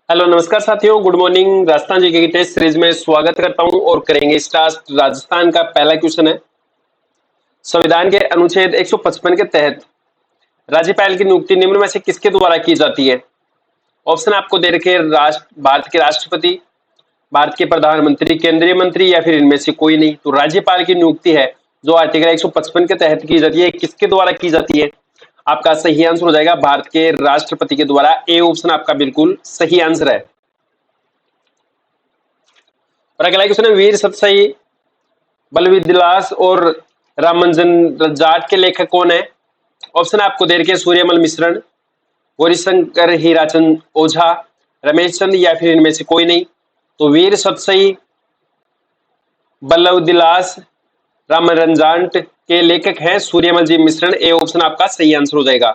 Hello नमस्कार साथियों, good morning. Rajasthan GK की टेस्ट सीरीज में स्वागत करता हूं और करेंगे स्टार्ट। राजस्थान का पहला क्वेश्चन है, संविधान के अनुच्छेद 155 के तहत राज्यपाल की नियुक्ति निम्न में से किसके द्वारा की जाती है? ऑप्शन आपको दे रखे हैं, भारत के राष्ट्रपति, भारत के प्रधानमंत्री, केंद्रीय मंत्री या फिर इनमें से कोई नहीं। तो राज्यपाल की नियुक्ति है जो आर्टिकल 155 के तहत की जाती है, किसके द्वारा की जाती है? आपका सही आंसर हो जाएगा भारत के राष्ट्रपति के द्वारा। ए ऑप्शन आपका बिल्कुल सही आंसर है। और अगला क्वेश्चन है, वीर सतसाई, बलविद्यास और रामानुजन जाट के लेखक कौन है? ऑप्शन आपको दे रखे हैं, सूर्यमल मिश्रण, गौरीशंकर हीराचंद ओझा, रमेश चंद या फिर इनमें से कोई नहीं। तो वीर सतसाई, बल्लभविलास, रामानुजन जाट के लेखक हैं सूर्यमल जी मिश्रण। ए ऑप्शन आपका सही आंसर हो जाएगा।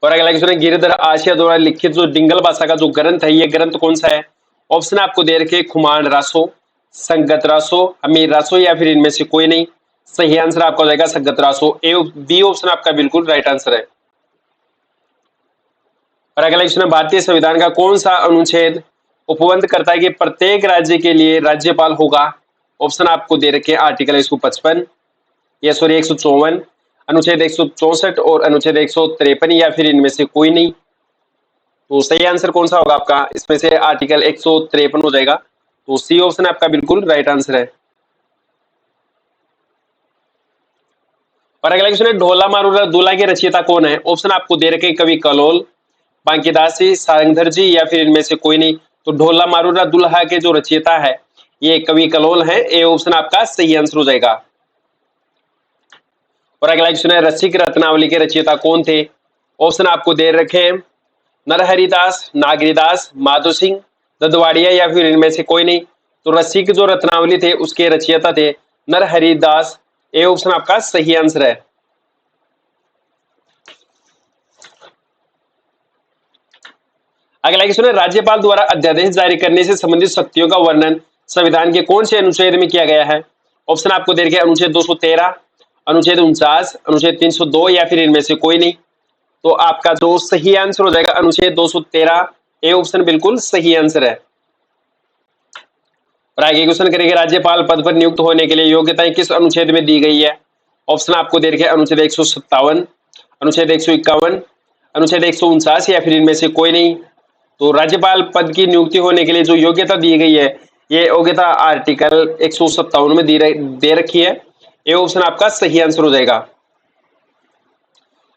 और अगला क्वेश्चन है, गिरिधर आसिया द्वारा लिखित जो डिंगल भाषा का जो ग्रंथ है, ये ग्रंथ कौन सा है? ऑप्शन आपको दे रखे, खुमान रासो, संगत रासो, अमीर रासो या फिर इनमें से कोई नहीं। सही आंसर आपका हो जाएगा संगत रासो। ए बी ऑप्शन आपका बिल्कुल राइट आंसर है। और अगला क्वेश्चन है, भारतीय संविधान का कौन सा अनुच्छेद उपबंध करता है कि प्रत्येक राज्य के लिए राज्यपाल होगा? ऑप्शन आपको दे रखे आर्टिकल 155 या सॉरी 154, अनुच्छेद 164 और अनुच्छेद 153 या फिर इनमें से कोई नहीं। तो सही आंसर कौन सा होगा आपका? इसमें से आर्टिकल 153 हो जाएगा। तो सी ऑप्शन आपका बिल्कुल राइट आंसर है। और अगला क्वेश्चन है, ढोला मारूला दूल्हा के रचयिता कौन है? ऑप्शन आपको दे रखे कवि कलोल, बांकीदास जी, सारंगधर जी या फिर इनमें से कोई नहीं। तो ढोला मारूला दूल्हा के जो रचयिता है ये कवि कलोल है। ए ऑप्शन आपका सही आंसर हो जाएगा। और अगला क्वेश्चन है, रसिक रत्नावली के रचयिता कौन थे? ऑप्शन आपको दे रखे हैं, नरहरिदास, नागरीदास, माधो सिंह, ददवाड़िया या फिर इनमें से कोई नहीं। तो रसिक जो रत्नावली थे उसके रचयिता थे नरहरिदास। ए ऑप्शन आपका सही आंसर है। अगला क्वेश्चन है, राज्यपाल द्वारा अध्यादेश जारी करने से संबंधित शक्तियों का वर्णन संविधान के कौन से अनुच्छेद में किया गया है? ऑप्शन आपको दे रखे अनुच्छेद 213, अनुच्छेद 49, अनुच्छेद 302 या फिर इनमें से कोई नहीं। तो आपका जो सही आंसर हो जाएगा अनुच्छेद 213। ए ऑप्शन बिल्कुल सही आंसर है। और आगे क्वेश्चन करेंगे, राज्यपाल पद पर नियुक्त होने के लिए योग्यताएं किस अनुच्छेद में दी गई है? ऑप्शन आपको दे रखे अनुच्छेद 157, अनुच्छेद 151, अनुच्छेद 149 या फिर इनमें से कोई नहीं। तो राज्यपाल पद की नियुक्ति होने के लिए जो योग्यता दी गई है ये योग्यता आर्टिकल 157 में दे रखी है। ए ऑप्शन आपका सही आंसर हो जाएगा।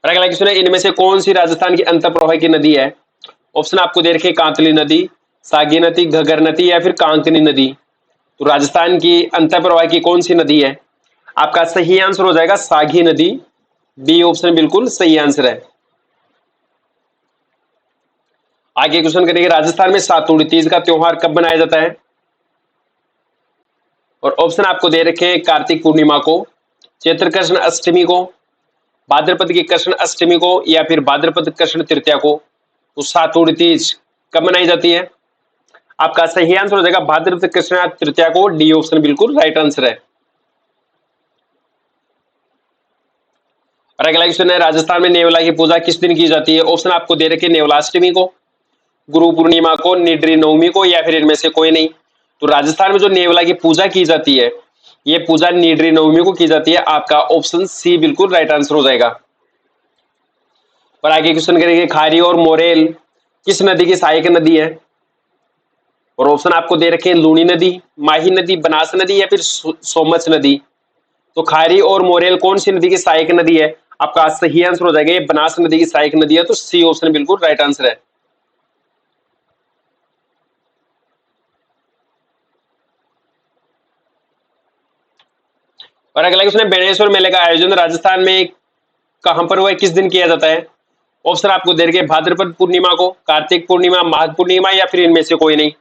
और अगला क्वेश्चन है, इनमें से कौन सी राजस्थान की अंतर प्रवाह की नदी है? ऑप्शन आपको दे रखे कांतली नदी, सागी नदी, घग्गर नदी या फिर कांकनी नदी। तो राजस्थान की अंतर प्रवाह की कौन सी नदी है? आपका सही आंसर हो जाएगा सागी नदी। बी ऑप्शन बिल्कुल सही आंसर है। आगे क्वेश्चन करेंगे, राजस्थान में सातुड़ी तीज का त्योहार कब मनाया जाता है? और ऑप्शन आपको दे रखे हैं, कार्तिक पूर्णिमा को, चैत्र कृष्ण अष्टमी को, भाद्रपद की कृष्ण अष्टमी को या फिर भाद्रपद कृष्ण तृतीया को। तो सातुड़ी तीज कब मनाई जाती है? आपका सही आंसर हो जाएगा भाद्रपद कृष्ण तृतीया को। डी ऑप्शन बिल्कुल राइट आंसर है। और अगला क्वेश्चन है, राजस्थान में नेवला की पूजा किस दिन की जाती है? ऑप्शन आपको दे रखे नेवलाष्टमी को, गुरु पूर्णिमा को, निड्री नवमी को या फिर इनमें से कोई नहीं। तो राजस्थान में जो नेवला की पूजा की जाती है ये पूजा निड्री नवमी को की जाती है। आपका ऑप्शन सी बिल्कुल राइट आंसर हो जाएगा। और आगे क्वेश्चन करेंगे, खारी और मोरेल किस नदी की सहायक नदी है? और ऑप्शन आपको दे रखे हैं, लूणी नदी, माही नदी, बनास नदी या फिर सोमच नदी। तो खारी और मोरेल कौन सी नदी की सहायक नदी है? आपका सही आंसर हो जाएगा ये बनास नदी की सहायक नदी है। तो सी ऑप्शन बिल्कुल राइट आंसर है। और अगला क्वेश्चन है, बेणेश्वर मेले का आयोजन राजस्थान में कहां पर हुआ है, किस दिन किया जाता है? ऑप्शन आपको दे रखे भाद्रपद पूर्णिमा को, कार्तिक पूर्णिमा, माघ पूर्णिमा या फिर इनमें से कोई नहीं।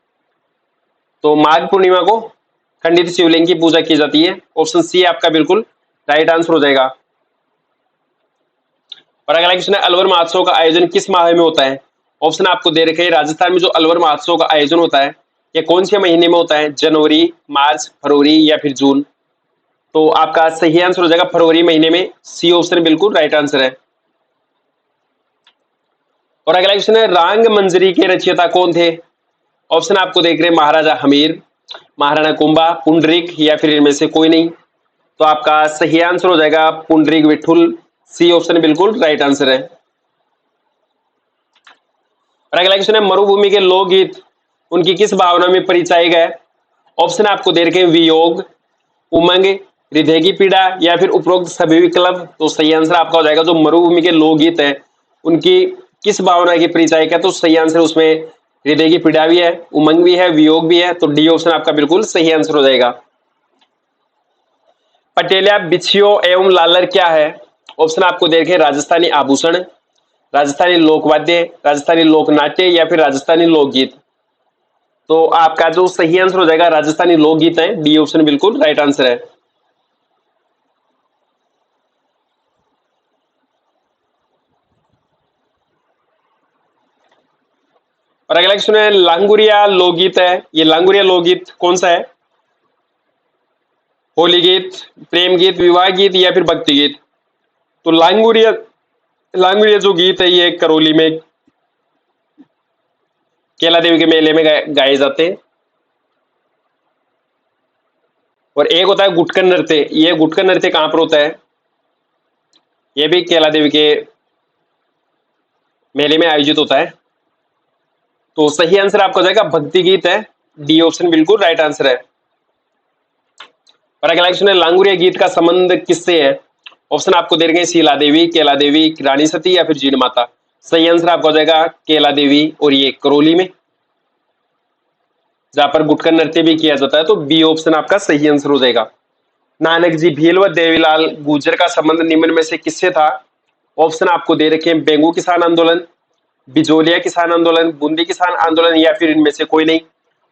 तो माघ पूर्णिमा को खंडित शिवलिंग की पूजा की जाती है। ऑप्शन सी आपका बिल्कुल राइट आंसर हो जाएगा। और अगला क्वेश्चन है, अलवर महोत्सव का आयोजन किस माह में होता है? ऑप्शन आपको दे रखे हैं, राजस्थान में जो अलवर महोत्सव का आयोजन होता है ये कौन से महीने में होता है? जनवरी, मार्च, फरवरी या फिर जून। तो आपका सही आंसर हो जाएगा फरवरी महीने में। सी ऑप्शन बिल्कुल राइट आंसर है। और अगला क्वेश्चन है, रांग मंजरी के रचयिता कौन थे? ऑप्शन आपको देख रहे हैं, महाराजा हमीर, महाराणा कुंभा, पुंडरीक, या फिर इनमें से कोई नहीं। तो आपका सही आंसर हो जाएगा पुंडरीक विठुल। सी ऑप्शन बिल्कुल राइट आंसर है। और अगला क्वेश्चन है, मरुभूमि के लोकगीत उनकी किस भावना में परिचायक है? ऑप्शन आपको दे रखे हैं, वियोग, उमंग, हृदय की पीड़ा, या फिर उपरोक्त सभी विकल्प। तो सही आंसर आपका हो जाएगा, जो मरुभूमि के लोकगीत है उनकी किस भावना की परिचायक है? तो सही आंसर उसमें हृदय की पीड़ा भी है, उमंग भी है, वियोग भी है। तो डी ऑप्शन आपका बिल्कुल सही आंसर हो जाएगा। पटेलिया बिछियो एवं लालर क्या है? ऑप्शन आपको दे रखे, राजस्थानी आभूषण, राजस्थानी लोकवाद्य, राजस्थानी लोकनाट्य, या फिर राजस्थानी लोकगीत। तो आपका जो सही आंसर हो जाएगा राजस्थानी लोकगीत है। डी ऑप्शन बिल्कुल राइट आंसर है। और अगला क्वेश्चन है, लांगुरिया लोकगीत है, ये लांगुरिया लोकगीत कौन सा है? होली गीत, प्रेम गीत, विवाह गीत, या फिर भक्ति गीत। तो लांगुरिया लांगुरिया जो गीत है ये करौली में केला देवी के मेले में गाए जाते हैं। और एक होता है गुटकन नृत्य, ये गुटकन नृत्य कहां पर होता है? ये भी केला देवी के मेले में आयोजित होता है। तो सही आंसर आपका हो जाएगा भक्ति गीत है। डी ऑप्शन बिल्कुल राइट आंसर है। और अगला क्वेश्चन है, लांगुरिया गीत का संबंध किससे है? ऑप्शन आपको दे रहे हैं, शीला देवी, केला देवी, रानी सती, या फिर जीण माता। सही आंसर आपका हो जाएगा केला देवी, और ये करौली में जहां पर गुटकन नृत्य भी किया जाता है। तो बी ऑप्शन आपका सही आंसर हो जाएगा। नानक जी भील व देवीलाल गुर्जर का संबंध निम्न में से किससे था? ऑप्शन आपको दे रखे हैं, बेंगू किसान आंदोलन, बिजोलिया किसान आंदोलन, बूंदी किसान आंदोलन, या फिर इनमें से कोई नहीं।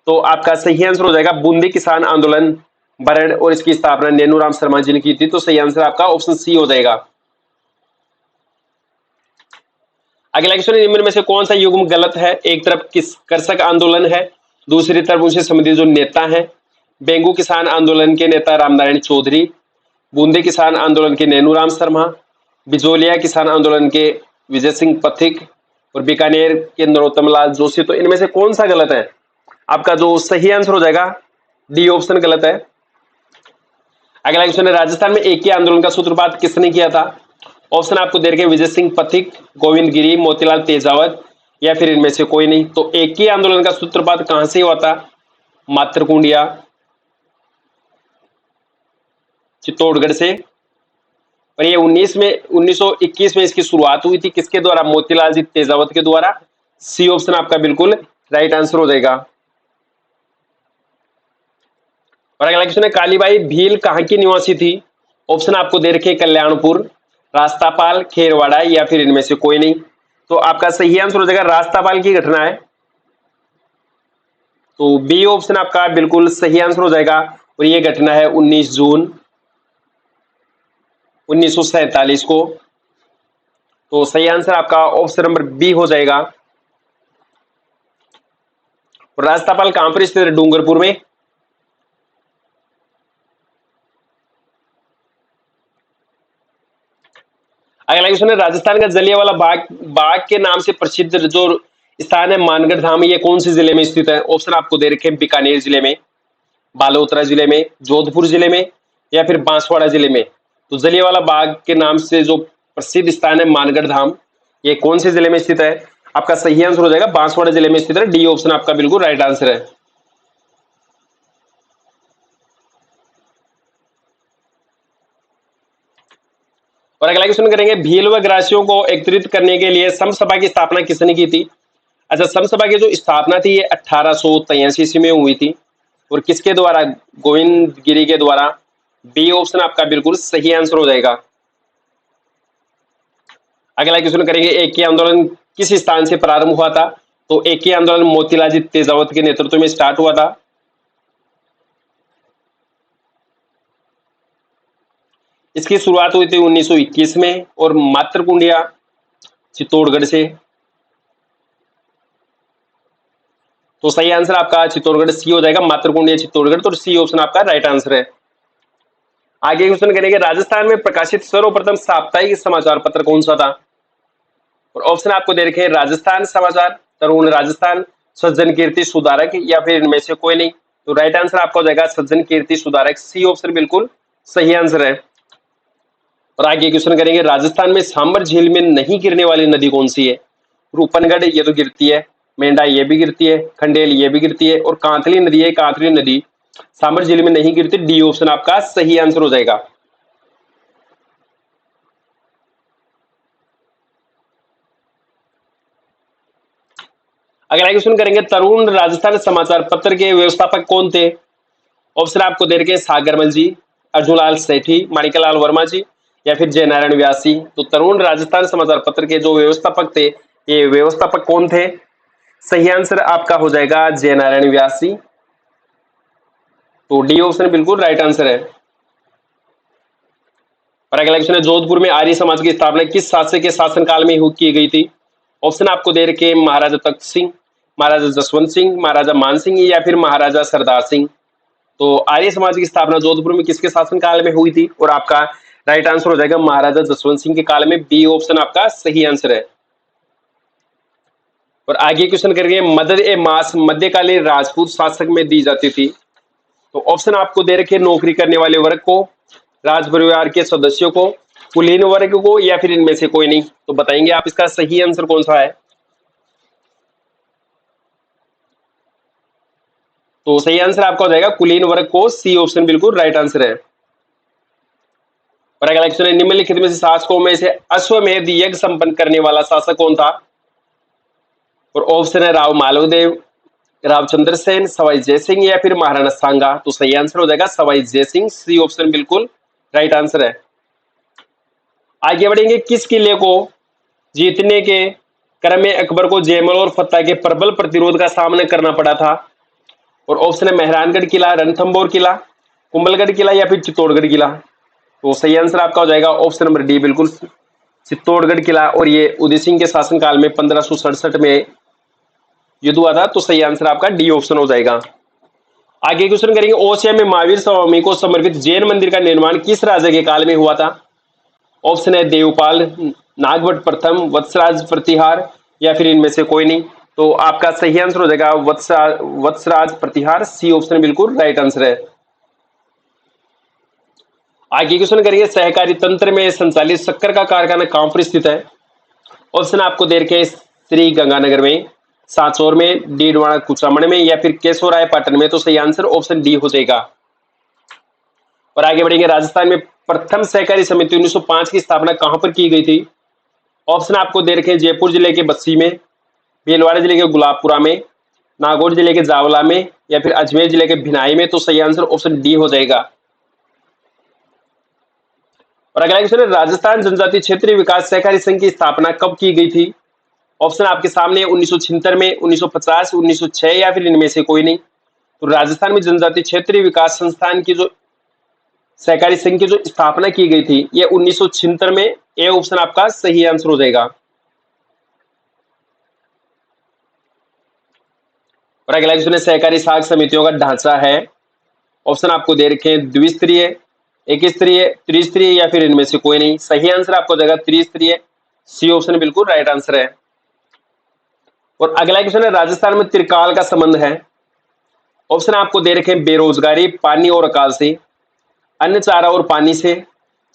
तो आपका सही आंसर हो जाएगा बूंदी किसान आंदोलन बरड़, और इसकी स्थापना नेनूराम शर्मा जी ने की थी। तो सही आंसर आपका ऑप्शन सी हो जाएगा। अगला क्वेश्चन, निम्न में से कौन सा युग्म गलत है? एक तरफ किस कृषक आंदोलन है, दूसरी तरफ उनसे संबंधित जो नेता है, बेंगू किसान आंदोलन के नेता रामनारायण चौधरी, बूंदी किसान आंदोलन के नेनूराम शर्मा, बिजोलिया किसान आंदोलन के विजय सिंह पथिक, और बीकानेर के नरोत्तम लाल जोशी। तो इनमें से कौन सा गलत है? आपका जो सही आंसर हो जाएगा डी ऑप्शन गलत है। अगला क्वेश्चन है, राजस्थान में एक ही आंदोलन का सूत्रपात किसने किया था? ऑप्शन आपको दे रखे, विजय सिंह पथिक, गोविंद गिरी, मोतीलाल तेजावत, या फिर इनमें से कोई नहीं। तो एक ही आंदोलन का सूत्रपात कहां से हुआ था? मातरकुंडिया, चित्तौड़गढ़ से। और ये 1921 में इसकी शुरुआत हुई थी, किसके द्वारा? मोतीलाल जी तेजावत के द्वारा। सी ऑप्शन आपका बिल्कुल राइट आंसर हो जाएगा। और अगला क्वेश्चन है, कालीबाई भील कहां की निवासी थी? ऑप्शन आपको दे रखे, कल्याणपुर, रास्तापाल, खेरवाड़ा, या फिर इनमें से कोई नहीं। तो आपका सही आंसर हो जाएगा रास्तापाल की घटना है। तो बी ऑप्शन आपका बिल्कुल सही आंसर हो जाएगा, और ये घटना है 19 जून 1947 को। तो सही आंसर आपका ऑप्शन नंबर बी हो जाएगा। रास्तापाल कहां पर स्थित है? डूंगरपुर में। अगला क्वेश्चन है, राजस्थान का जलियांवाला बाग बाग के नाम से प्रसिद्ध जो स्थान है मानगढ़ धाम, ये कौन से जिले में स्थित है? ऑप्शन आपको दे रखे हैं, बीकानेर जिले में, बालोतरा जिले में, जोधपुर जिले में, या फिर बांसवाड़ा जिले में। तो जलियांवाला बाग के नाम से जो प्रसिद्ध स्थान है मानगढ़ धाम, ये कौन से जिले में स्थित है? आपका सही आंसर हो जाएगा बांसवाड़ा जिले में स्थित है। डी ऑप्शन आपका बिल्कुल राइट आंसर है। और अगला क्वेश्चन करेंगे, भील व ग्रासियों को एकत्रित करने के लिए समसभा की स्थापना किसने की थी? अच्छा, समसभा की जो स्थापना थी ये 1883 ईस्वी में हुई थी, और किसके द्वारा? गोविंद गिरी के द्वारा। बी ऑप्शन आपका बिल्कुल सही आंसर हो जाएगा। अगला क्वेश्चन करेंगे, एक ही आंदोलन किस स्थान से प्रारंभ हुआ था? तो एक ही आंदोलन मोतीलाल जी तेजावत के नेतृत्व में स्टार्ट हुआ था। इसकी शुरुआत हुई थी 1921 में, और मातरकुंडिया चित्तौड़गढ़ से। तो सही आंसर आपका चित्तौड़गढ़ सी हो जाएगा, मातरकुंडिया चित्तौड़गढ़। तो सी ऑप्शन आपका राइट आंसर है। आगे क्वेश्चन करेंगे, राजस्थान में प्रकाशित सर्वप्रथम साप्ताहिक समाचार पत्र कौन सा था? और ऑप्शन आपको दे रखे हैं राजस्थान समाचार, तरुण राजस्थान, सज्जन कीर्ति सुधारक या फिर इनमें से कोई नहीं। तो राइट आंसर आपका हो जाएगा सज्जन कीर्ति सुधारक, सी ऑप्शन बिल्कुल सही आंसर है। और आगे क्वेश्चन करेंगे, राजस्थान में सांबर झील में नहीं गिरने वाली नदी कौन सी है? रूपनगढ़ ये तो गिरती है, मेंढा ये भी गिरती है, खंडेल ये भी गिरती है, और कांतली नदी है, कांतली नदी सांबर झील में नहीं गिरती। डी ऑप्शन आपका सही आंसर हो जाएगा। अगला क्वेश्चन करेंगे, तरुण राजस्थान समाचार पत्र के व्यवस्थापक कौन थे? ऑप्शन आपको दे रखे सागरमल जी, अर्जुनलाल सेठी, माणिकलाल वर्मा जी या फिर जयनारायण व्यास जी। तो तरुण राजस्थान समाचार पत्र के जो व्यवस्थापक थे, ये व्यवस्थापक कौन थे? सही आंसर आपका हो जाएगा जयनारायण व्यास जी। तो डी ऑप्शन बिल्कुल राइट आंसर है। और अगला क्वेश्चन है, जोधपुर में आर्य समाज की स्थापना किस शासक के शासनकाल में की गई थी? ऑप्शन आपको दे रखे महाराजा तख्त सिंह, महाराजा जसवंत सिंह, महाराजा मान सिंह या फिर महाराजा सरदार सिंह। तो आर्य समाज की स्थापना जोधपुर में किसके शासनकाल में हुई थी? और आपका राइट आंसर हो जाएगा महाराजा जसवंत सिंह के काल में। बी ऑप्शन आपका सही आंसर है। और आगे क्वेश्चन करेंगे, मदद ए मास मध्यकालीन राजपूत शासक में दी जाती थी। तो ऑप्शन आपको दे रखे नौकरी करने वाले वर्ग को, राज परिवार के सदस्यों को, कुलीन वर्ग को या फिर इनमें से कोई नहीं। तो बताएंगे आप इसका सही आंसर कौन सा है? तो सही आंसर आपका हो जाएगा कुलीन वर्ग को, सी ऑप्शन बिल्कुल राइट आंसर है। और अगला क्वेश्चन है, निम्नलिखित में से शासकों में से अश्वमेध यज्ञ संपन्न करने वाला शासक कौन था? और ऑप्शन है राव मालवदेव, रावचंद्र सेन, सवाई जयसिंह या फिर महाराणा सांगा। तो सही आंसर हो जाएगा सवाई जयसिंह, सी ऑप्शन बिल्कुल राइट आंसर है। आगे बढ़ेंगे, किस किले को जीतने के क्रम में अकबर को जयमल और फतेह के प्रबल प्रतिरोध का सामना करना पड़ा था? और ऑप्शन है मेहरानगढ़ किला, रणथंभौर किला, कुंभलगढ़ किला या फिर चित्तौड़गढ़ किला। तो सही आंसर आपका हो जाएगा ऑप्शन नंबर डी बिल्कुल चित्तौड़गढ़ किला, और ये उदय सिंह के शासनकाल में 1567 में युद्ध हुआ था। तो सही आंसर आपका डी ऑप्शन हो जाएगा। आगे क्वेश्चन करेंगे, ओसिया में महावीर स्वामी को समर्पित जैन मंदिर का निर्माण किस राजा के काल में हुआ था? ऑप्शन है देवपाल, नागभट्ट प्रथम, वत्सराज प्रतिहार या फिर इनमें से कोई नहीं। तो आपका सही आंसर हो जाएगा वत्सराज प्रतिहार, सी ऑप्शन बिल्कुल राइट आंसर है। आगे क्वेश्चन करेंगे, सहकारी तंत्र में संचालित शक्कर का कारखाना कहां पर स्थित है? ऑप्शन आपको दे रखे श्री गंगानगर में, सांचौर में, डीडवाना कुचामण में या फिर केशवराय पाटन में। तो सही आंसर ऑप्शन डी हो जाएगा। और आगे बढ़ेंगे, राजस्थान में प्रथम सहकारी समिति 1905 की स्थापना कहां पर की गई थी? ऑप्शन आपको दे रखे जयपुर जिले के बस्सी में, भीलवाड़ा जिले के गुलाबपुरा में, नागौर जिले के जावला में या फिर अजमेर जिले के भिनाई में। तो सही आंसर ऑप्शन डी हो जाएगा। और अगला क्वेश्चन है, राजस्थान जनजातीय क्षेत्रीय विकास सहकारी संघ की स्थापना कब की गई थी? ऑप्शन आपके सामने 1976 में, 1950, 1906 या फिर इनमें से कोई नहीं। तो राजस्थान में जनजातीय क्षेत्रीय विकास संस्थान की जो सहकारी संघ की जो स्थापना की गई थी, ये 1976 में, ए ऑप्शन आपका सही आंसर हो जाएगा। और अगला क्वेश्चन है, सहकारी साख समितियों का ढांचा है। ऑप्शन आपको दे रखे हैं द्विस्तरीय, एक स्तरीय, त्रिस्तरीय या फिर इनमें से कोई नहीं। सही आंसर आपको जाएगा त्रिस्तरीय, सी ऑप्शन बिल्कुल राइट आंसर है। और अगला क्वेश्चन है, राजस्थान में त्रिकाल का संबंध है। ऑप्शन आपको दे रखे हैं बेरोजगारी, पानी और अकाल से, अन्न चारा और पानी से,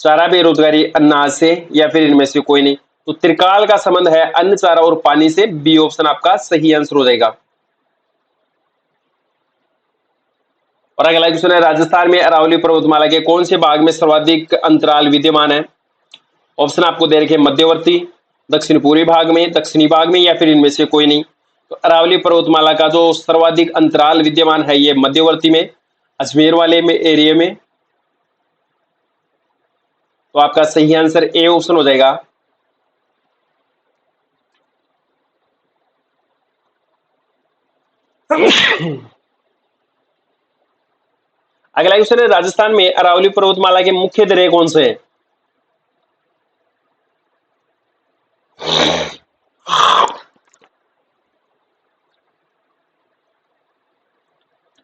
चारा बेरोजगारी अनाज से या फिर इनमें से कोई नहीं। तो त्रिकाल का संबंध है अन्न चारा और पानी से, बी ऑप्शन आपका सही आंसर हो जाएगा। और अगला क्वेश्चन है, राजस्थान में अरावली पर्वतमाला के कौन से भाग में सर्वाधिक अंतराल विद्यमान है? ऑप्शन आपको दे रखे मध्यवर्ती, दक्षिण पूर्वी भाग में, दक्षिणी भाग में या फिर इनमें से कोई नहीं। तो अरावली पर्वतमाला का जो सर्वाधिक अंतराल विद्यमान है ये मध्यवर्ती में, अजमेर वाले में एरिया में। तो आपका सही आंसर ए ऑप्शन हो जाएगा। अगला क्वेश्चन है, राजस्थान में अरावली पर्वतमाला के मुख्य दर्रे कौन से हैं?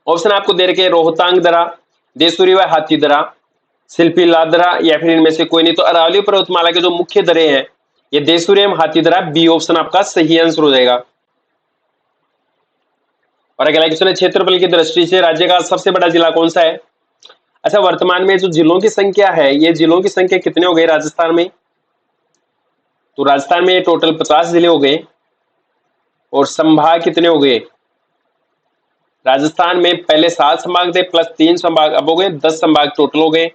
ऑप्शन आपको दे रखे रोहतांग दरा, देसुरी व हाथी दरा, शिल्पी लादरा या फिर इनमें से कोई नहीं। तो अरावली पर्वतमाला के जो मुख्य दर्रे हैं ये देसूर एवं हाथीदरा, बी ऑप्शन आपका सही आंसर हो जाएगा। और अगला क्वेश्चन है, क्षेत्रफल की दृष्टि से राज्य का सबसे बड़ा जिला कौन सा है? अच्छा, वर्तमान में जो जिलों की संख्या है, ये जिलों की संख्या कितने हो गए राजस्थान में? तो राजस्थान में टोटल 50 जिले हो गए। और संभाग कितने हो गए? राजस्थान में पहले 7 संभाग थे प्लस 3 संभाग, अब हो गए 10 संभाग टोटल हो गए।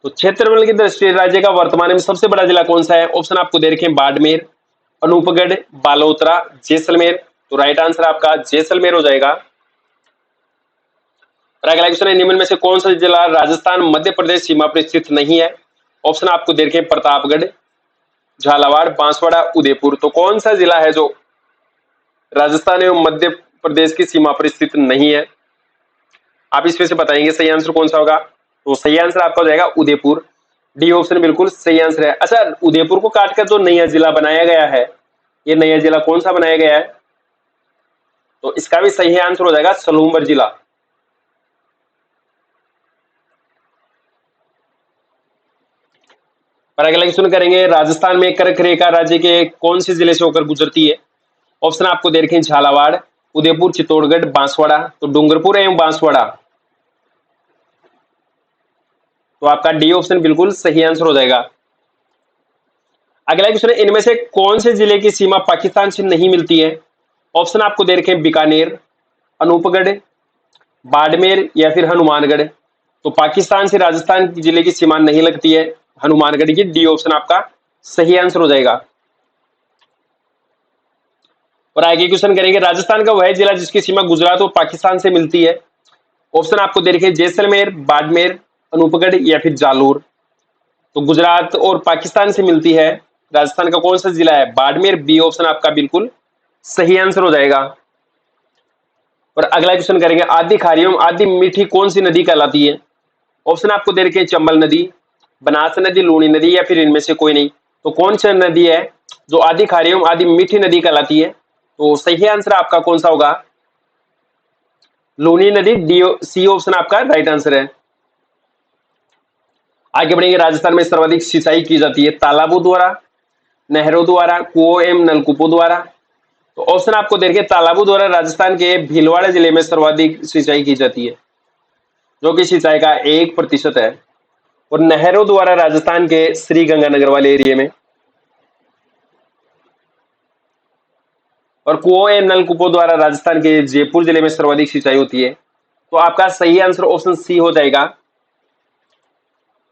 तो क्षेत्रफल की दृष्टि से राज्य का वर्तमान में सबसे बड़ा जिला कौन सा है? ऑप्शन आपको दे रखे हैं, बाड़मेर, अनूपगढ़, बालोतरा, जैसलमेर। तो राइट आंसर आपका जैसलमेर हो जाएगा। और अगला क्वेश्चन है, निम्न में से कौन सा जिला राजस्थान मध्य प्रदेश सीमा पर स्थित नहीं है? ऑप्शन आपको दे रखे हैं, प्रतापगढ़, झालावाड़, बांसवाड़ा, उदयपुर। तो कौन सा जिला है जो राजस्थान एवं मध्य प्रदेश की सीमा पर स्थित नहीं है? आप इसमें से बताएंगे सही आंसर कौन सा होगा। तो सही आंसर आपका हो जाएगा उदयपुर, डी ऑप्शन बिल्कुल सही आंसर है। अच्छा, उदयपुर को काटकर जो नया जिला बनाया गया है, ये नया जिला कौन सा बनाया गया है? तो इसका भी सही आंसर हो जाएगा सलूम्बर जिला। और अगला क्वेश्चन करेंगे, राजस्थान में कर्क रेखा राज्य के कौन से जिले से होकर गुजरती है? ऑप्शन आपको दे रखे हैं, झालावाड़, उदयपुर, चित्तौड़गढ़, बांसवाड़ा। तो डूंगरपुर एवं बांसवाड़ा। तो आपका डी ऑप्शन बिल्कुल सही आंसर हो जाएगा। अगला क्वेश्चन है, इनमें से कौन से जिले की सीमा पाकिस्तान से नहीं मिलती है? ऑप्शन आपको दे रखे हैं, बीकानेर, अनूपगढ़, बाड़मेर या फिर हनुमानगढ़। तो पाकिस्तान से राजस्थान जिले की सीमा नहीं लगती है हनुमानगढ़ की, डी ऑप्शन आपका सही आंसर हो जाएगा। और आगे क्वेश्चन करेंगे, राजस्थान का वह जिला जिसकी सीमा गुजरात और पाकिस्तान से मिलती है? ऑप्शन आपको दे रखे हैं, जैसलमेर, बाड़मेर, अनूपगढ़ या फिर जालोर। तो गुजरात और पाकिस्तान से मिलती है राजस्थान का कौन सा जिला है? बाड़मेर, बी ऑप्शन आपका बिल्कुल सही आंसर हो जाएगा। और अगला क्वेश्चन करेंगे, आदि खारी एवं आदि मीठी कौन सी नदी कहलाती है? ऑप्शन आपको दे रखे हैं, चंबल नदी, बनास नदी, लूनी नदी या फिर इनमें से कोई नहीं। तो कौन सी नदी है जो आदि खारी एवं आदि मीठी नदी कहलाती है? तो सही आंसर आपका कौन सा होगा? लूनी नदी, डी सी ऑप्शन आपका राइट आंसर है। आगे बढ़ेंगे, राजस्थान में सर्वाधिक सिंचाई की जाती है तालाबों द्वारा, नहरों द्वारा, कुओं एवं नलकूपों द्वारा। तो ऑप्शन आपको दे रखे, तालाबों द्वारा राजस्थान के भीलवाड़ा जिले में सर्वाधिक सिंचाई की जाती है, जो कि सिंचाई का 1% है। और नहरों द्वारा राजस्थान के श्री गंगानगर वाले एरिया में। और कुओं एवं नलकूपों द्वारा राजस्थान के जयपुर जिले में सर्वाधिक सिंचाई होती है। तो आपका सही आंसर ऑप्शन सी हो जाएगा।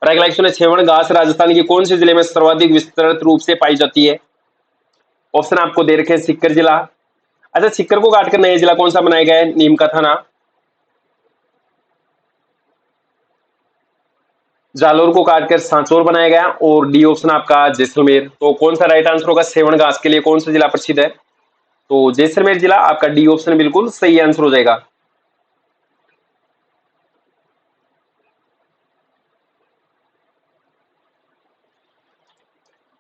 और अगला क्वेश्चन है, छेवण घास राजस्थान के कौन से जिले में सर्वाधिक विस्तृत रूप से पाई जाती है? ऑप्शन आपको दे रखे हैं, सीकर जिला। अच्छा, सीकर को काटकर नया जिला कौन सा बनाया गया है? नीम का थाना। जालोर को काटकर सांचौर बनाया गया और डी ऑप्शन आपका जैसलमेर। तो कौन सा राइट आंसर होगा? छेवण घास के लिए कौन सा जिला प्रसिद्ध है? तो जैसलमेर जिला, आपका डी ऑप्शन बिल्कुल सही आंसर हो जाएगा।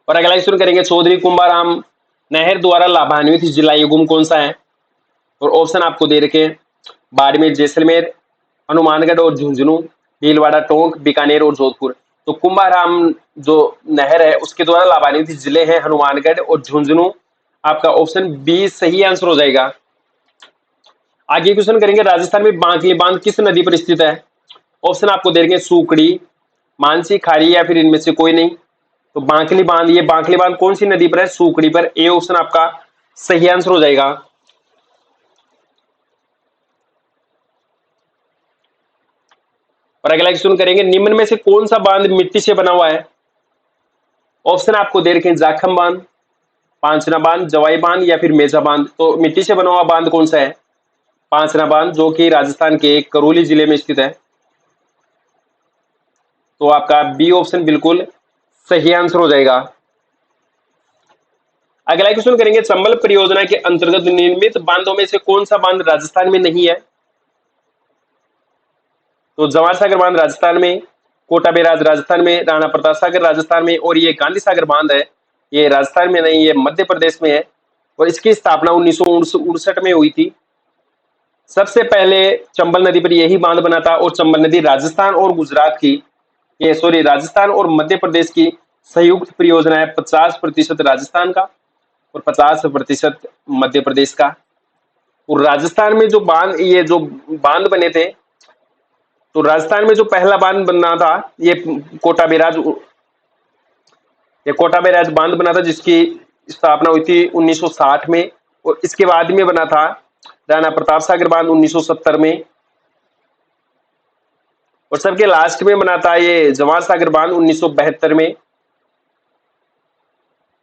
और अगला क्वेश्चन करेंगे, चौधरी कुंभाराम नहर द्वारा लाभान्वित जिला युग्म कौन सा है? और ऑप्शन आपको दे रखे हैं, बाड़मेर, जैसलमेर, हनुमानगढ़ और झुंझुनू, भीलवाड़ा, टोंक, बीकानेर और जोधपुर। तो कुंभाराम जो नहर है उसके द्वारा लाभान्वित जिले हैं हनुमानगढ़ और झुंझुनू। आपका ऑप्शन बी सही आंसर हो जाएगा। आगे क्वेश्चन करेंगे, राजस्थान में बांकली बांध किस नदी पर स्थित है? ऑप्शन आपको दे रखे, सूकड़ी, मानसी, खारी या फिर इनमें से कोई नहीं। तो बांकली बांध, ये बांकली बांध कौन सी नदी पर है? सूकड़ी पर, ए ऑप्शन आपका सही आंसर हो जाएगा। और अगला क्वेश्चन करेंगे, निम्न में से कौन सा बांध मिट्टी से बना हुआ है? ऑप्शन आपको दे रखे हैं, जाखम बांध, पांचना बांध, जवाई बांध या फिर मेजा बांध। तो मिट्टी से बना हुआ बांध कौन सा है? पांचना बांध, जो कि राजस्थान के करौली जिले में स्थित है। तो आपका बी ऑप्शन बिल्कुल सही आंसर हो जाएगा। अगला क्वेश्चन करेंगे, चंबल परियोजना के अंतर्गत निर्मित बांधों में से कौन सा बांध राजस्थान में नहीं है? तो जवाहर सागर बांध राजस्थान में, कोटा बैराज राजस्थान में, राणा प्रताप सागर राजस्थान में, और ये गांधी सागर बांध है ये राजस्थान में नहीं, ये मध्य प्रदेश में है। और इसकी स्थापना 1968 में हुई थी। सबसे पहले चंबल नदी पर यही बांध बना था और चंबल नदी राजस्थान और गुजरात की, ये सॉरी राजस्थान और मध्य प्रदेश की संयुक्त परियोजना है 50% राजस्थान का और 50% मध्य प्रदेश का। और राजस्थान में जो बांध, ये जो बांध बने थे, तो राजस्थान में जो पहला बांध बना था ये कोटा बैराज, ये कोटा बैराज बांध बना था जिसकी स्थापना हुई थी 1960 में। और इसके बाद में बना था राणा प्रताप सागर बांध 1970 में। और सबके लास्ट में बना था ये जवाहर सागर बांध 1972 में।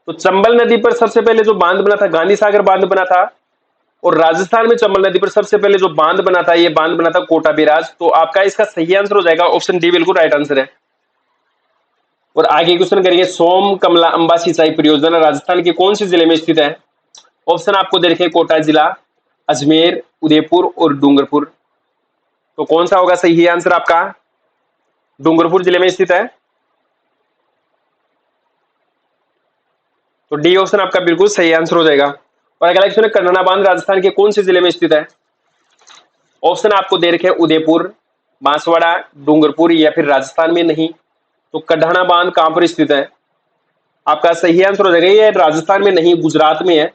तो चंबल नदी पर सबसे पहले जो बांध बना था गांधी सागर बांध बना था। और राजस्थान में चंबल नदी पर सबसे पहले जो बांध बना था ये बांध बना था कोटा बैराज। तो आपका इसका सही आंसर हो जाएगा ऑप्शन डी, बिल्कुल राइट आंसर है। और आगे क्वेश्चन करेंगे, सोम कमला अंबा सिंचाई परियोजना राजस्थान के कौन से जिले में स्थित है? ऑप्शन आपको दे रखे हैं कोटा जिला, अजमेर, उदयपुर और डूंगरपुर। तो कौन सा होगा सही आंसर आपका? डूंगरपुर जिले में स्थित है। तो डी ऑप्शन आपका बिल्कुल सही आंसर हो जाएगा। और अगला क्वेश्चन है, कर्णना बांध राजस्थान के कौन से जिले में स्थित है? ऑप्शन आपको दे रखे हैं उदयपुर, बांसवाड़ा, डूंगरपुर या फिर राजस्थान में नहीं। तो कढ़ाना बांध कहां पर स्थित है? आपका सही आंसर हो जाएगा ये राजस्थान में नहीं, गुजरात में है।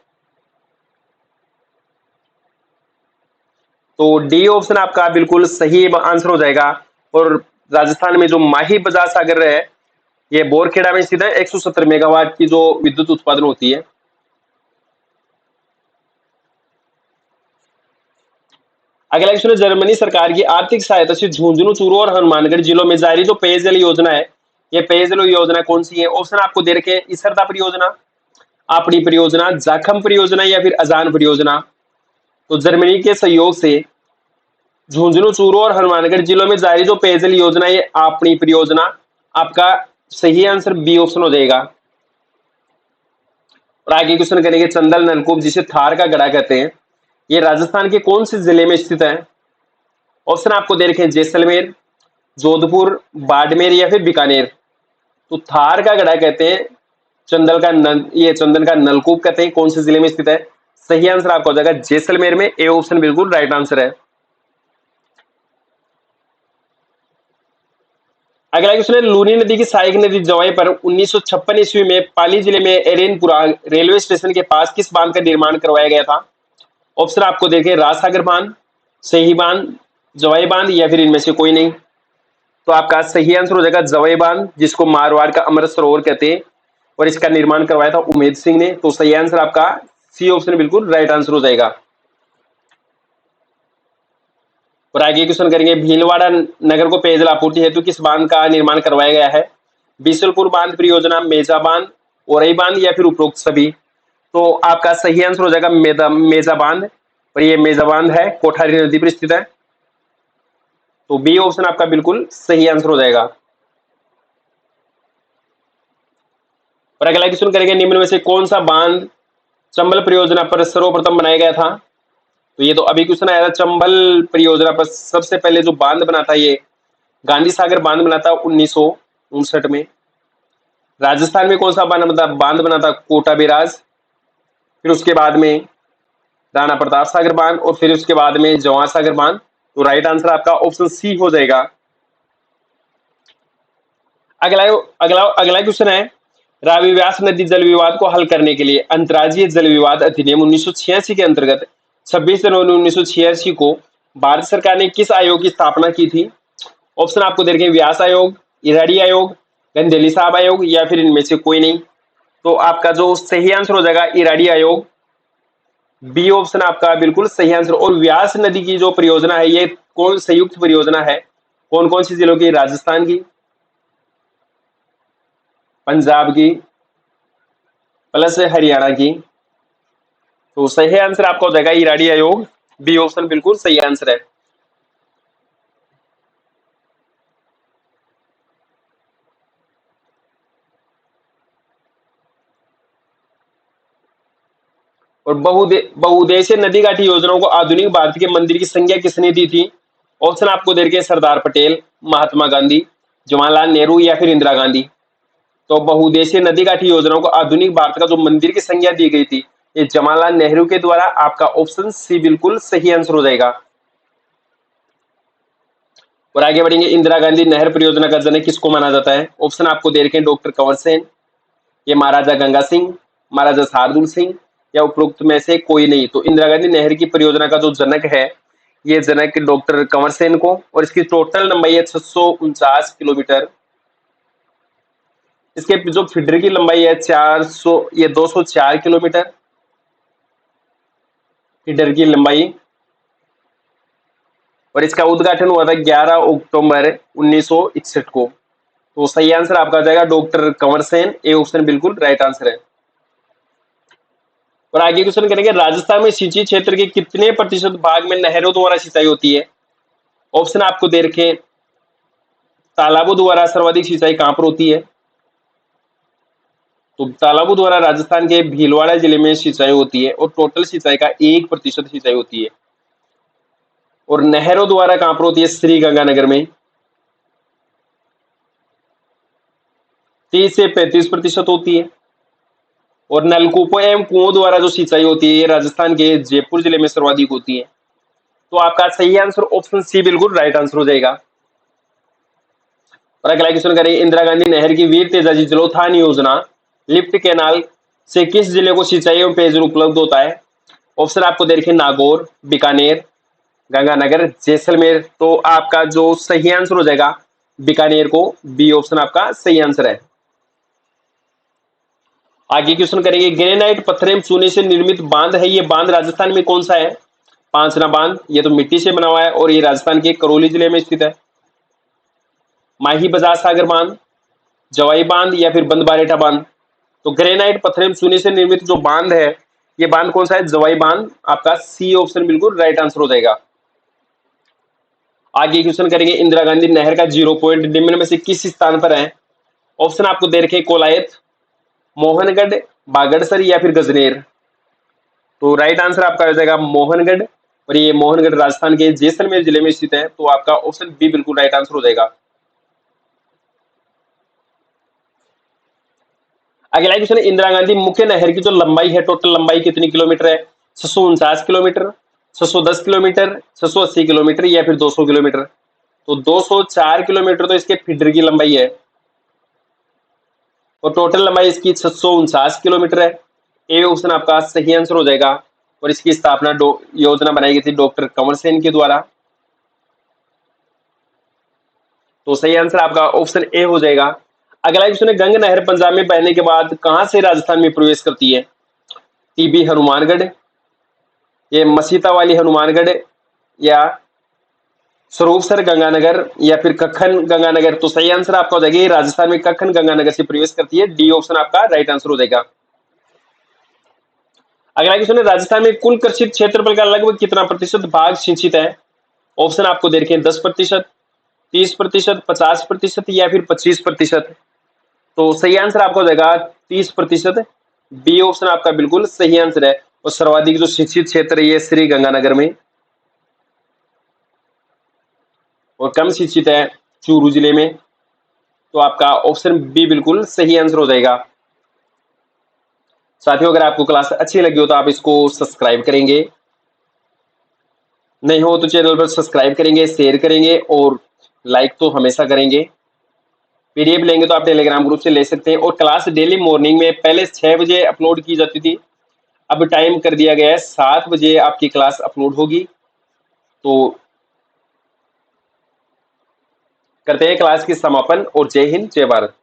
तो डी ऑप्शन आपका बिल्कुल सही आंसर हो जाएगा। और राजस्थान में जो माही बजाज सागर है ये बोरखेड़ा में स्थित है। 170 मेगावाट की जो विद्युत उत्पादन होती है। अगला क्वेश्चन है, जर्मनी सरकार की आर्थिक सहायता से झुंझुनू, चूरू और हनुमानगढ़ जिलों में जारी जो पेयजल योजना है, ये पेयजल योजना कौन सी है? ऑप्शन आपको दे रखे हैं इसरदा परियोजना, आपड़ी परियोजना, जाखम परियोजना या फिर अजान परियोजना। तो जर्मनी के सहयोग से झुंझुनू, चूरू और हनुमानगढ़ जिलों में जारी जो पेयजल योजना है आपड़ी परियोजना। आपका सही आंसर बी ऑप्शन हो जाएगा। और आगे क्वेश्चन करेंगे, चंदल नलकूप जिसे थार का गड़ा कहते हैं, ये राजस्थान के कौन से जिले में स्थित है? ऑप्शन आपको दे रखे हैं जैसलमेर, जोधपुर, बाड़मेर या फिर बीकानेर। तो थार का गड़ा कहते हैं चंदल का ये चंदन का नलकूप कहते हैं, कौन से जिले में स्थित है? सही आंसर आपका हो जाएगा जैसलमेर में, ए ऑप्शन बिल्कुल राइट आंसर है। अगला क्वेश्चन है, लूनी नदी की सहायक नदी जवाई पर 1956 ईस्वी में पाली जिले में एरेनपुरा रेलवे स्टेशन के पास किस बांध का निर्माण करवाया गया था? ऑप्शन आपको देखें राजसागर बांध, सही बांध, जवाई बांध या फिर इनमें से कोई नहीं। तो आपका सही आंसर हो जाएगा जवाई बांध, जिसको मारवाड़ का अमृत सरोवर कहते हैं। और इसका निर्माण करवाया था उमेद सिंह ने। तो सही आंसर आपका सी ऑप्शन बिल्कुल राइट आंसर हो जाएगा। और आगे क्वेश्चन करेंगे, भीलवाड़ा नगर को पेयजल आपूर्ति हेतु किस बांध का निर्माण करवाया गया है? बीसलपुर बांध परियोजना, मेजा बांध, ओरई बांध या फिर उपरोक्त सभी। तो आपका सही आंसर हो जाएगा मेजा बांध। और ये मेजा बांध है, कोठारी नदी पर स्थित है। तो बी ऑप्शन आपका बिल्कुल सही आंसर हो जाएगा। और अगला क्वेश्चन करेंगे, निम्न में से कौन सा बांध चंबल परियोजना पर सर्वप्रथम बनाया गया था? तो ये तो अभी क्वेश्चन आया था, चंबल परियोजना पर सबसे पहले जो बांध बना था ये गांधी सागर बांध बना था 1959 में। राजस्थान में कौन सा बांध बना था? कोटा बैराज। फिर उसके बाद में राणा प्रताप सागर बांध और फिर उसके बाद में जवाहर सागर बांध। तो राइट आंसर आपका ऑप्शन सी हो जाएगा। अगला अगला अगला क्वेश्चन है, रावी व्यास नदी जल विवाद को हल करने के लिए अंतर्राज्यीय जल विवाद अधिनियम 1986 के अंतर्गत 26 जनवरी 1986 को भारत सरकार ने किस आयोग की स्थापना की थी? ऑप्शन आपको दे रखे हैं व्यास आयोग, इराडी आयोग, गंधेली साहब आयोग या फिर इनमें से कोई नहीं। तो आपका जो सही आंसर हो जाएगा इराडी आयोग, बी ऑप्शन आपका बिल्कुल सही आंसर। और व्यास नदी की जो परियोजना है ये कौन संयुक्त परियोजना है, कौन कौन सी जिलों की? राजस्थान की, पंजाब की प्लस हरियाणा की। तो सही आंसर आपका हो जाएगा इराडी आयोग, बी ऑप्शन बिल्कुल सही आंसर है। और बहुउद्देशीय नदी घाटी योजनाओं को आधुनिक भारत के मंदिर की संज्ञा किसने दी थी? ऑप्शन आपको दे रखे सरदार पटेल, महात्मा गांधी, जवाहरलाल नेहरू या फिर इंदिरा गांधी। तो बहुउद्देशीय नदी घाटी योजनाओं को आधुनिक भारत का जो मंदिर की संज्ञा दी गई थी ये जवाहरलाल नेहरू के द्वारा। आपका ऑप्शन सी बिल्कुल सही आंसर हो जाएगा। और आगे बढ़ेंगे, इंदिरा गांधी नहर परियोजना का जनक किसको माना जाता है? ऑप्शन आपको दे रखे हैं डॉक्टर कंवर सेन, ये महाराजा गंगा सिंह, महाराजा शार्दुल सिंह या उपरोक्त में से कोई नहीं। तो इंदिरा गांधी नहर की परियोजना का जो जनक है, ये जनक डॉक्टर कंवर सेन को, और इसकी टोटल लंबाई है 649 किलोमीटर। इसके जो फीडर की लंबाई है 204 किलोमीटर फीडर की लंबाई। और इसका उद्घाटन हुआ था 11 अक्टूबर 1961 को। तो सही आंसर आपका आ जाएगा doctor Kanwar Sen, A option बिल्कुल राइट आंसर है। और आगे क्वेश्चन करेंगे, राजस्थान में सिंचित क्षेत्र के कितने प्रतिशत भाग में नहरों द्वारा सिंचाई होती है? ऑप्शन आपको दे रखे, तालाबों द्वारा सर्वाधिक सिंचाई कहां पर होती है? तो तालाबों द्वारा राजस्थान के भीलवाड़ा जिले में सिंचाई होती है और टोटल सिंचाई का 1% सिंचाई होती है। और नहरों द्वारा कहां पर होती है? श्री गंगानगर में 30 से 35% होती है। और नलकूपों एवं कुओं द्वारा जो सिंचाई होती है, ये राजस्थान के जयपुर जिले में सर्वाधिक होती है। तो आपका सही आंसर ऑप्शन सी बिल्कुल राइट आंसर हो जाएगा। और अगला क्वेश्चन करेंगे, इंदिरा गांधी नहर की वीर तेजाजी जलोत्थान योजना लिफ्ट कैनाल से किस जिले को सिंचाई एवं पेयजल उपलब्ध होता है? ऑप्शन आपको दे रखे, नागौर, बीकानेर, गंगानगर, जैसलमेर। तो आपका जो सही आंसर हो जाएगा बीकानेर को, बी ऑप्शन आपका सही आंसर है। आगे क्वेश्चन करेंगे, ग्रेनाइट पत्थर एवं चूने से निर्मित बांध है, ये बांध राजस्थान में कौन सा है? पांचना बांध, ये तो मिट्टी से बना हुआ है और ये राजस्थान के करौली जिले में स्थित है। माही बजाज सागर बांध, जवाई बांध या फिर बंदबारेटा बांध। तो ग्रेनाइट पत्थर एवं चूने से निर्मित जो बांध है, ये बांध कौन सा है? जवाई बांध, आपका सी ऑप्शन बिल्कुल राइट आंसर हो जाएगा। आगे क्वेश्चन करेंगे, इंदिरा गांधी नहर का जीरो पॉइंट निम्न में से किस स्थान पर है? ऑप्शन आपको दे रखे, कोलायत, मोहनगढ़, बागड़सर या फिर गजनेर। तो राइट आंसर आपका हो जाएगा मोहनगढ़, और ये मोहनगढ़ राजस्थान के जैसलमेर जिले में स्थित है। तो आपका ऑप्शन बी बिल्कुल राइट आंसर हो जाएगा। अगला क्वेश्चन, इंदिरा गांधी मुख्य नहर की जो लंबाई है, टोटल लंबाई कितनी किलोमीटर है? 649 किलोमीटर, 610 किलोमीटर, 680 किलोमीटर या फिर 200 किलोमीटर। तो 204 किलोमीटर तो इसके फीडर की लंबाई है और टोटल लंबाई इसकी 649 किलोमीटर है। ए ऑप्शन आपका सही आंसर हो जाएगा। और इसकी स्थापना योजना बनाई गई थी डॉक्टर कंवर सेन के द्वारा। तो सही आंसर आपका ऑप्शन ए हो जाएगा। अगला क्वेश्चन है, गंगा नहर पंजाब में बहने के बाद कहां से राजस्थान में प्रवेश करती है? टीबी हनुमानगढ़, ये मसीता वाली हनुमानगढ़, या स्वरूपसर गंगानगर या फिर कखन गंगानगर। तो सही आंसर आपका हो जाएगा राजस्थान में कखन गंगानगर से प्रवेश करती है, डी ऑप्शन आपका राइट आंसर हो जाएगा। अगला क्वेश्चन है, राजस्थान में कुल कृषित क्षेत्रफल का लगभग कितना प्रतिशत भाग सिंचित है? ऑप्शन आपको दे रखे हैं, 10%, 30%, 50% या फिर 25%। तो सही आंसर आपका हो जाएगा 30%, बी ऑप्शन आपका बिल्कुल सही आंसर है। और सर्वाधिक जो सिंचित क्षेत्र है, ये श्री गंगानगर में, और कम सिंचित है चूरू जिले में। तो आपका ऑप्शन बी बिल्कुल सही आंसर हो जाएगा। साथियों, अगर आपको क्लास अच्छी लगी हो तो आप इसको सब्सक्राइब करेंगे, नहीं हो तो चैनल पर सब्सक्राइब करेंगे, शेयर करेंगे और लाइक तो हमेशा करेंगे। पीडीएफ लेंगे तो आप टेलीग्राम ग्रुप से ले सकते हैं। और क्लास डेली मॉर्निंग में पहले 6 बजे अपलोड की जाती थी, अब टाइम कर दिया गया है 7 बजे आपकी क्लास अपलोड होगी। तो करते हैं क्लास की समापन, और जय हिंद जय भारत।